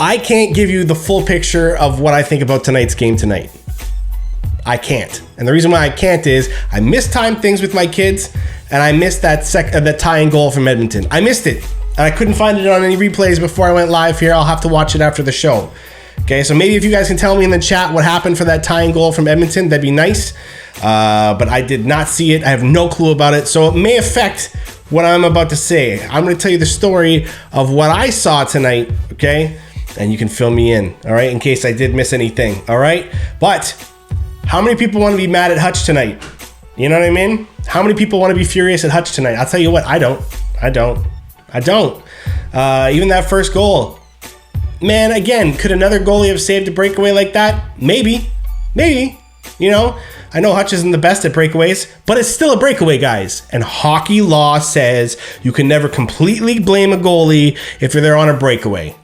I can't give you the full picture of what I think about tonight's game tonight. I can't. And the reason why I can't is I mistimed things with my kids, and I missed that tying goal from Edmonton. I missed it. And I couldn't find it on any replays before I went live here. I'll have to watch it after the show. Okay, so maybe if you guys can tell me in the chat what happened for that tying goal from Edmonton, that'd be nice. But I did not see it. I have no clue about it. So it may affect what I'm about to say. I'm going to tell you the story of what I saw tonight, okay? And you can fill me in, all right, in case I did miss anything, all right? But how many people want to be mad at Hutch tonight? You know what I mean? How many people want to be furious at Hutch tonight? I'll tell you what, I don't. Even that first goal. Man, again, could another goalie have saved a breakaway like that? Maybe. You know, I know Hutch isn't the best at breakaways, but it's still a breakaway, guys. And hockey law says you can never completely blame a goalie if they're on a breakaway.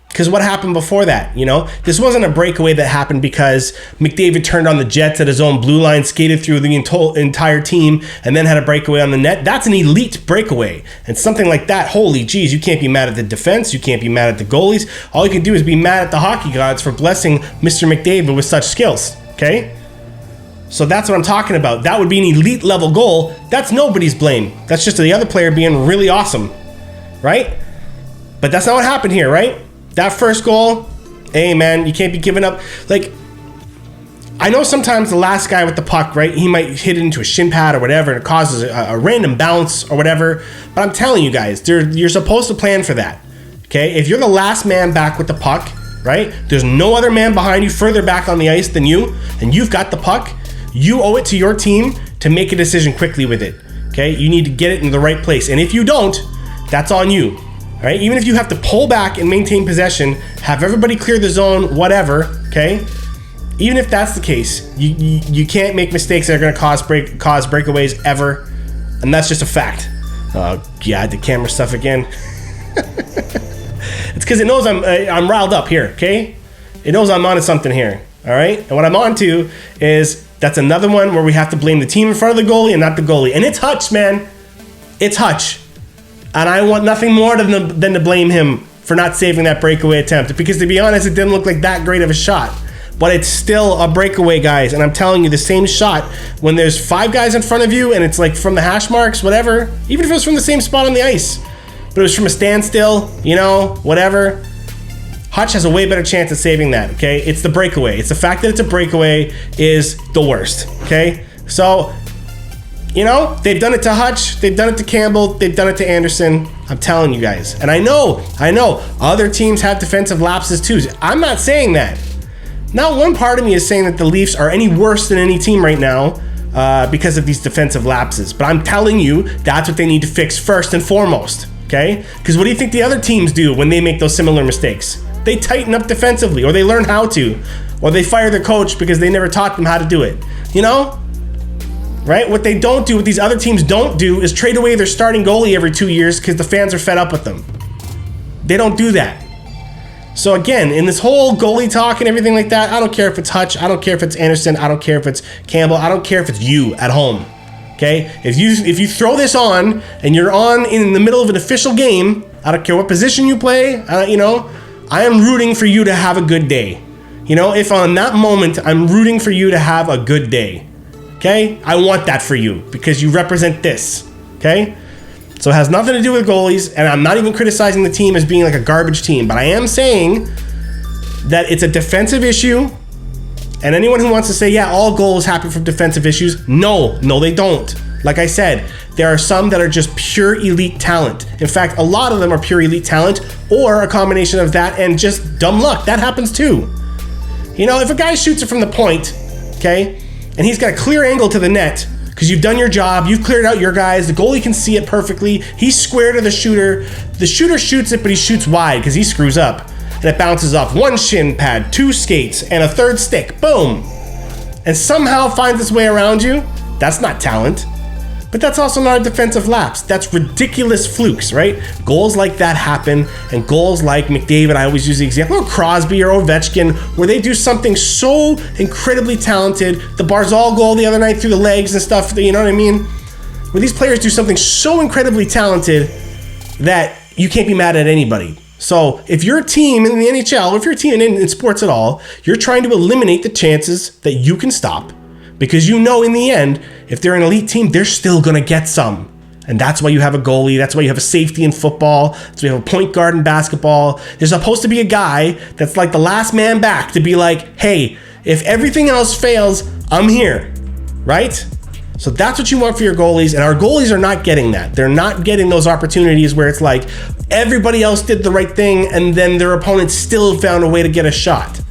Because what happened before that, you know? This wasn't a breakaway that happened because McDavid turned on the Jets at his own blue line, skated through the entire team, and then had a breakaway on the net. That's an elite breakaway. And something like that, holy geez, you can't be mad at the defense. You can't be mad at the goalies. All you can do is be mad at the hockey gods for blessing Mr. McDavid with such skills, okay? So that's what I'm talking about. That would be an elite level goal. That's nobody's blame. That's just the other player being really awesome, right? But that's not what happened here, right? That first goal, hey man, you can't be giving up. Like, I know sometimes the last guy with the puck, right, he might hit it into a shin pad or whatever, and it causes a random bounce or whatever. But I'm telling you guys, you're supposed to plan for that, okay? If you're the last man back with the puck, right, there's no other man behind you further back on the ice than you, and you've got the puck, you owe it to your team to make a decision quickly with it, okay? You need to get it in the right place. And if you don't, that's on you. All right, even if you have to pull back and maintain possession, have everybody clear the zone, whatever, okay? Even if that's the case, you can't make mistakes that are going to cause breakaways ever, and that's just a fact. Yeah, the camera stuff again. It's because it knows I'm riled up here, okay? It knows I'm onto something here, all right? And what I'm onto is that's another one where we have to blame the team in front of the goalie and not the goalie. And it's Hutch, man. It's Hutch. And I want nothing more than to blame him for not saving that breakaway attempt. Because to be honest, it didn't look like that great of a shot. But it's still a breakaway, guys. And I'm telling you, the same shot, when there's 5 guys in front of you and it's like from the hash marks, whatever, even if it was from the same spot on the ice, but it was from a standstill, you know, whatever, Hutch has a way better chance of saving that, okay? It's the breakaway. It's the fact that it's a breakaway is the worst, okay? So, you know, they've done it to Hutch, they've done it to Campbell, they've done it to Anderson. I'm telling you guys. And I know, other teams have defensive lapses too. I'm not saying that. Not one part of me is saying that the Leafs are any worse than any team right now because of these defensive lapses. But I'm telling you, that's what they need to fix first and foremost, okay? Because what do you think the other teams do when they make those similar mistakes? They tighten up defensively, or they learn how to, or they fire their coach because they never taught them how to do it, you know? Right? What they don't do, what these other teams don't do, is trade away their starting goalie every 2 years because the fans are fed up with them. They don't do that. So again, in this whole goalie talk and everything like that, I don't care if it's Hutch, I don't care if it's Anderson, I don't care if it's Campbell, I don't care if it's you at home. Okay? If you throw this on and you're on in the middle of an official game, I don't care what position you play, you know, I am rooting for you to have a good day. You know, if on that moment I'm rooting for you to have a good day. Okay? I want that for you because you represent this. Okay? So it has nothing to do with goalies, and I'm not even criticizing the team as being like a garbage team, but I am saying that it's a defensive issue, and anyone who wants to say, yeah, all goals happen from defensive issues, no, they don't. Like I said, there are some that are just pure elite talent. In fact, a lot of them are pure elite talent, or a combination of that and just dumb luck. That happens too. You know, if a guy shoots it from the point, okay, and he's got a clear angle to the net, because you've done your job, you've cleared out your guys, the goalie can see it perfectly, he's square to the shooter shoots it, but he shoots wide because he screws up, and it bounces off 1 shin pad, 2 skates, and a 3rd stick, boom, and somehow finds its way around you. That's not talent. But that's also not a defensive lapse. That's ridiculous flukes, right? Goals like that happen, and goals like McDavid, I always use the example of Crosby or Ovechkin, where they do something so incredibly talented. The Barzal goal the other night through the legs and stuff, you know what I mean? Where these players do something so incredibly talented that you can't be mad at anybody. So if you're a team in the NHL, if you're a team in sports at all, you're trying to eliminate the chances that you can stop, because you know in the end, if they're an elite team, they're still going to get some. And that's why you have a goalie. That's why you have a safety in football. That's why you have a point guard in basketball. There's supposed to be a guy that's like the last man back to be like, hey, if everything else fails, I'm here, right? So that's what you want for your goalies, and our goalies are not getting that. They're not getting those opportunities where it's like everybody else did the right thing and then their opponent still found a way to get a shot,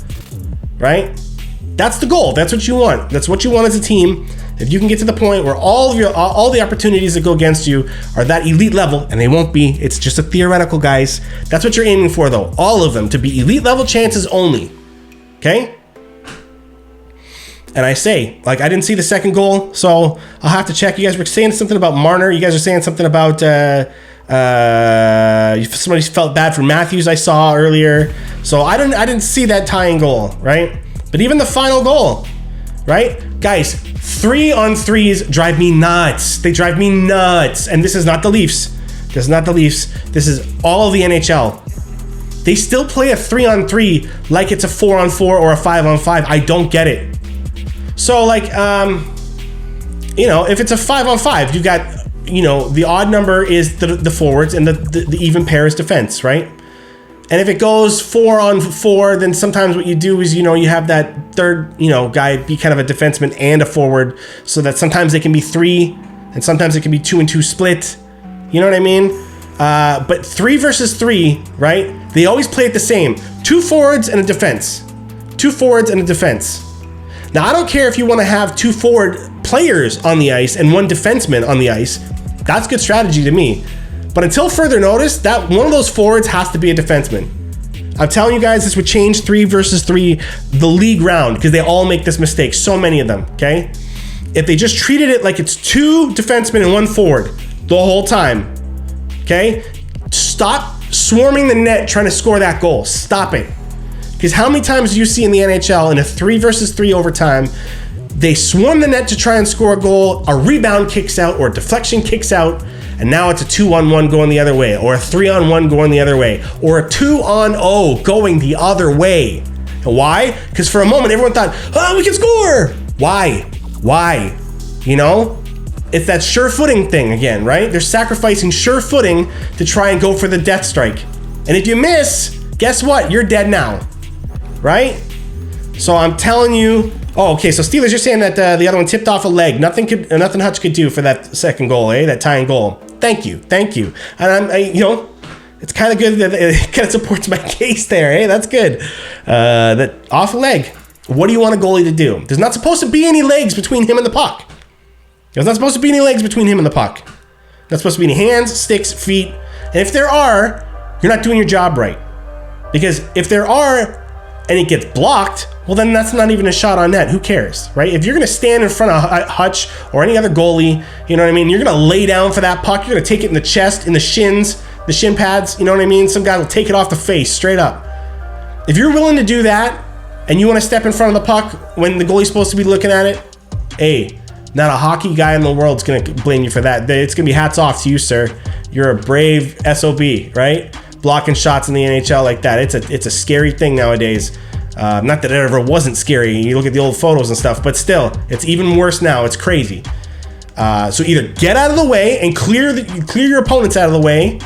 right? That's the goal. That's what you want. That's what you want as a team. If you can get to the point where all the opportunities that go against you are that elite level, and they won't be, it's just a theoretical, guys. That's what you're aiming for, though. All of them to be elite level chances only. Okay? And I say, like, I didn't see the second goal, so I'll have to check. You guys were saying something about Marner. You guys are saying something about somebody felt bad for Matthews, I saw earlier. So I didn't see that tying goal, right? But even the final goal, right? Guys, 3-on-3s drive me nuts. They drive me nuts. And this is not the Leafs. This is not the Leafs. This is all of the NHL. They still play a 3-on-3 like it's a 4-on-4 or a 5-on-5. I don't get it. So, like, if it's a 5-on-5, you got, the odd number is the forwards and the even pair is defense, right? And if it goes 4-on-4, then sometimes what you do is, you have that third, guy be kind of a defenseman and a forward, so that sometimes they can be 3 and sometimes it can be 2 and 2 split. You know what I mean? But 3 versus 3, right? They always play it the same. 2 forwards and a defense. 2 forwards and a defense. Now, I don't care if you want to have 2 forward players on the ice and 1 defenseman on the ice. That's good strategy to me. But until further notice, that one of those forwards has to be a defenseman. I'm telling you guys, this would change 3 versus 3 the league round, because they all make this mistake. So many of them, okay? If they just treated it like it's 2 defensemen and 1 forward the whole time, okay? Stop swarming the net trying to score that goal. Stop it. Because how many times do you see in the NHL in a 3 versus 3 overtime, they swarm the net to try and score a goal, a rebound kicks out or a deflection kicks out, and now it's a 2-on-1 going the other way, or a 3-on-1 going the other way, or a 2-on-0 going the other way. And why? Because for a moment everyone thought, oh, we can score. Why? It's that sure footing thing again, right? They're sacrificing sure footing to try and go for the death strike. And if you miss, guess what? You're dead now. Right? So I'm telling you. Oh, okay. So Steelers, you're saying that the other one tipped off a leg. Nothing Hutch could do for that second goal, eh? That tying goal. Thank you. And it's kind of good that it kind of supports my case there, eh? That's good. That off a leg. What do you want a goalie to do? There's not supposed to be any legs between him and the puck. There's not supposed to be any legs between him and the puck. Not supposed to be any hands, sticks, feet. And if there are, you're not doing your job right. Because if there are, and it gets blocked, well, then that's not even a shot on net. Who cares, right? If you're going to stand in front of Hutch or any other goalie, you know what I mean? You're going to lay down for that puck. You're going to take it in the chest, in the shins, the shin pads. You know what I mean? Some guy will take it off the face, straight up. If you're willing to do that, and you want to step in front of the puck when the goalie's supposed to be looking at it, hey, not a hockey guy in the world's going to blame you for that. It's going to be hats off to you, sir. You're a brave SOB, right? Blocking shots in the NHL like that. It's a scary thing nowadays. Not that it ever wasn't scary. You look at the old photos and stuff, but still, it's even worse now. It's crazy. So either get out of the way and clear your opponents out of the way,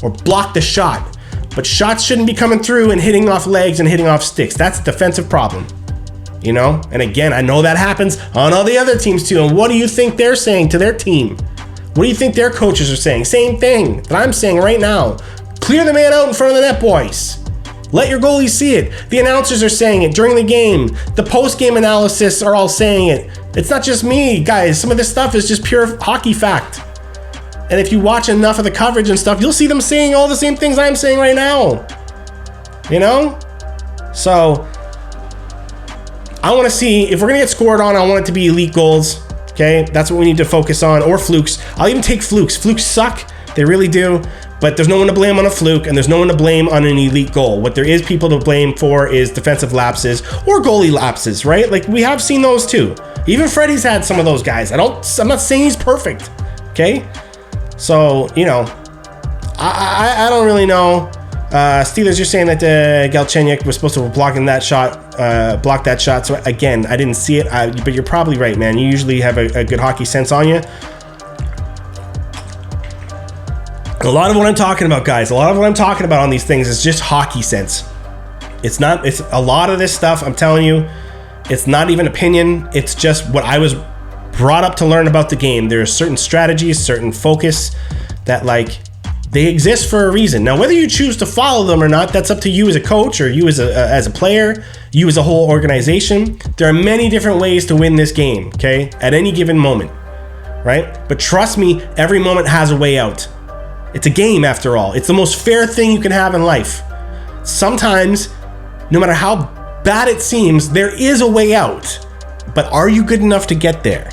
or block the shot. But shots shouldn't be coming through and hitting off legs and hitting off sticks. That's a defensive problem. And again, I know that happens on all the other teams too. And what do you think they're saying to their team? What do you think their coaches are saying? Same thing that I'm saying right now. Clear the man out in front of the net, boys. Let your goalies see it. The announcers are saying it during the game. The post-game analysis are all saying it. It's not just me, guys. Some of this stuff is just pure hockey fact. And if you watch enough of the coverage and stuff, you'll see them saying all the same things I'm saying right now. So I want to see, if we're going to get scored on, I want it to be elite goals. Okay? That's what we need to focus on. Or flukes. I'll even take flukes. Flukes suck. They really do. But there's no one to blame on a fluke, and there's no one to blame on an elite goal. What there is people to blame for is defensive lapses or goalie lapses, right? Like, we have seen those too. Even Freddie's had some of those guys. I'm not saying he's perfect, okay? So, I don't really know. Steelers, you're saying that Galchenyuk was supposed to block that shot. So again, I didn't see it, but you're probably right, man. You usually have a good hockey sense on you. A lot of what I'm talking about, guys, a lot of what I'm talking about on these things is just hockey sense. It's a lot of this stuff, I'm telling you, it's not even opinion. It's just what I was brought up to learn about the game. There are certain strategies, certain focus that, like, they exist for a reason. Now, whether you choose to follow them or not, that's up to you as a coach, or you as a player, you as a whole organization. There are many different ways to win this game, okay, at any given moment, right? But trust me, every moment has a way out. It's a game, after all. It's the most fair thing you can have in life. Sometimes, no matter how bad it seems, there is a way out. But are you good enough to get there?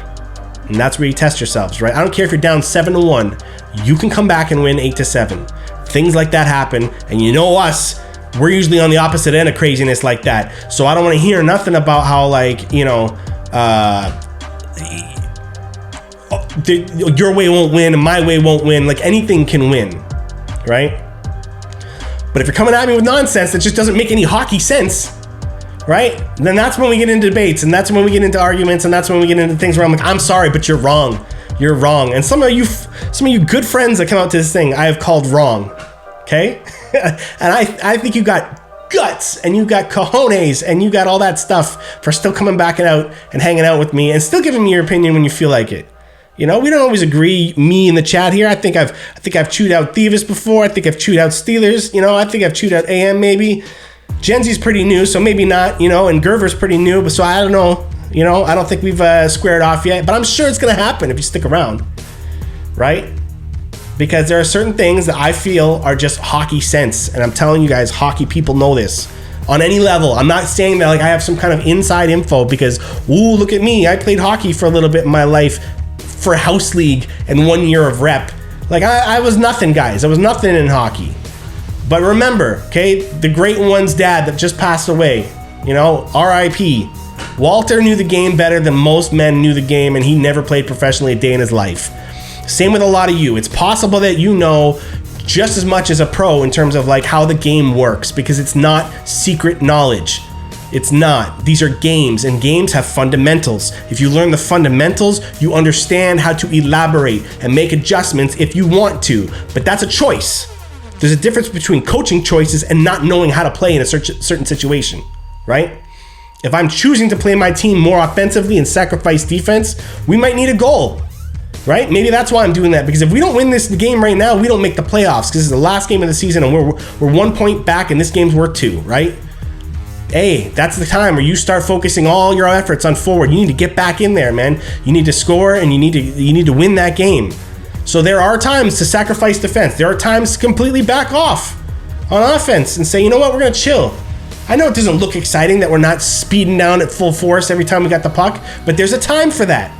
And that's where you test yourselves, right? I don't care if you're down 7-1. You can come back and win 8-7. Things like that happen. And you know us, we're usually on the opposite end of craziness like that. So I don't want to hear nothing about how, like, you know, your way won't win and my way won't win. Like, anything can win, right? But if you're coming at me with nonsense that just doesn't make any hockey sense, right? Then that's when we get into debates, and that's when we get into arguments, and that's when we get into things where I'm like, I'm sorry, but you're wrong. You're wrong. And some of you good friends that come out to this thing, I have called wrong. Okay? And I think you got guts, and you got cojones, and you got all that stuff for still coming back out and hanging out with me and still giving me your opinion when you feel like it. You know, we don't always agree, me in the chat here. I think I've chewed out Thievis before. I think I've chewed out Steelers. You know, I think I've chewed out AM maybe. Genzi's pretty new, so maybe not, you know, and Gerver's pretty new, but so I don't know. You know, I don't think we've squared off yet, but I'm sure it's going to happen if you stick around, right? Because there are certain things that I feel are just hockey sense, and I'm telling you guys, hockey people know this on any level. I'm not saying that like I have some kind of inside info because, ooh, look at me, I played hockey for a little bit in my life for house league and 1 year of rep. Like I was nothing, guys. I was nothing in hockey. But remember, okay, the great one's dad that just passed away, you know, R.I.P. Walter knew the game better than most men knew the game, and he never played professionally a day in his life. Same with a lot of you. It's possible that you know just as much as a pro in terms of like how the game works, because it's not secret knowledge. It's not. These are games, and games have fundamentals. If you learn the fundamentals, you understand how to elaborate and make adjustments if you want to, but that's a choice. There's a difference between coaching choices and not knowing how to play in a certain situation, right? If I'm choosing to play my team more offensively and sacrifice defense, we might need a goal, right? Maybe that's why I'm doing that, because if we don't win this game right now, we don't make the playoffs, because this is the last game of the season and we're 1 point back and this game's worth 2, right? Hey, that's the time where you start focusing all your efforts on forward. You need to get back in there, man. You need to score, and you need to win that game. So there are times to sacrifice defense. There are times to completely back off on offense and say, you know what, we're going to chill. I know it doesn't look exciting that we're not speeding down at full force every time we got the puck, but there's a time for that.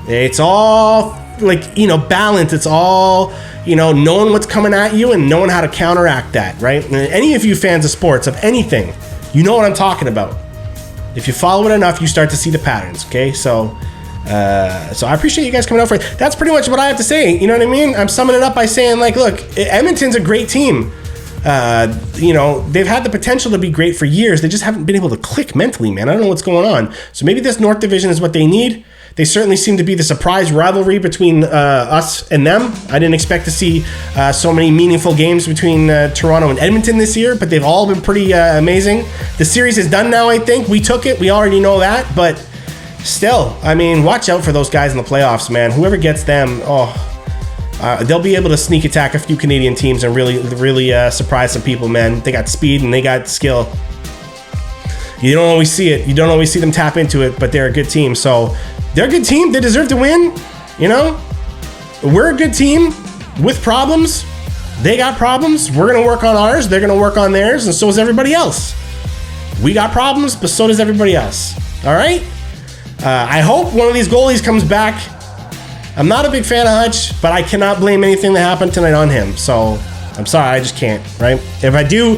It's all like, you know, balance. It's all, you know, knowing what's coming at you and knowing how to counteract that, right? And any of you fans of sports, of anything, you know what I'm talking about. If you follow it enough, you start to see the patterns, okay? So I appreciate you guys coming out for it. That's pretty much what I have to say. You know what I mean? I'm summing it up by saying, like, look, Edmonton's a great team. You know, they've had the potential to be great for years. They just haven't been able to click mentally, man. I don't know what's going on. So maybe this North Division is what they need. They certainly seem to be the surprise rivalry between us and them. I didn't expect to see so many meaningful games between Toronto and Edmonton this year, but they've all been pretty amazing. The series is done now, I think. We took it. We already know that, but still, I mean, watch out for those guys in the playoffs, man. Whoever gets them, they'll be able to sneak attack a few Canadian teams and really surprise some people, man. They got speed and they got skill. You don't always see it. You don't always see them tap into it, but they're a good team. So they're a good team. They deserve to win. You know, we're a good team with problems. They got problems. We're going to work on ours. They're going to work on theirs. And so is everybody else. We got problems, but so does everybody else. All right. I hope one of these goalies comes back. I'm not a big fan of Hutch, but I cannot blame anything that happened tonight on him. So I'm sorry, I just can't, right? If I do,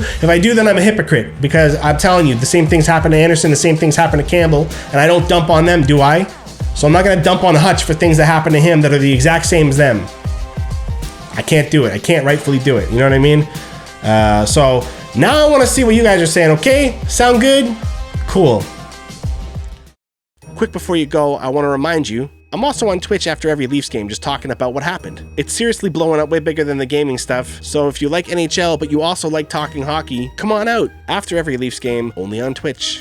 then I'm a hypocrite, because I'm telling you, the same things happen to Anderson, the same things happen to Campbell, and I don't dump on them, do I? So I'm not going to dump on Hutch for things that happen to him that are the exact same as them. I can't do it. I can't rightfully do it. You know what I mean? So now I want to see what you guys are saying. Okay, sound good? Cool. Quick before you go, I want to remind you, I'm also on Twitch after every Leafs game just talking about what happened. It's seriously blowing up way bigger than the gaming stuff, so if you like NHL but you also like talking hockey, come on out after every Leafs game, only on Twitch.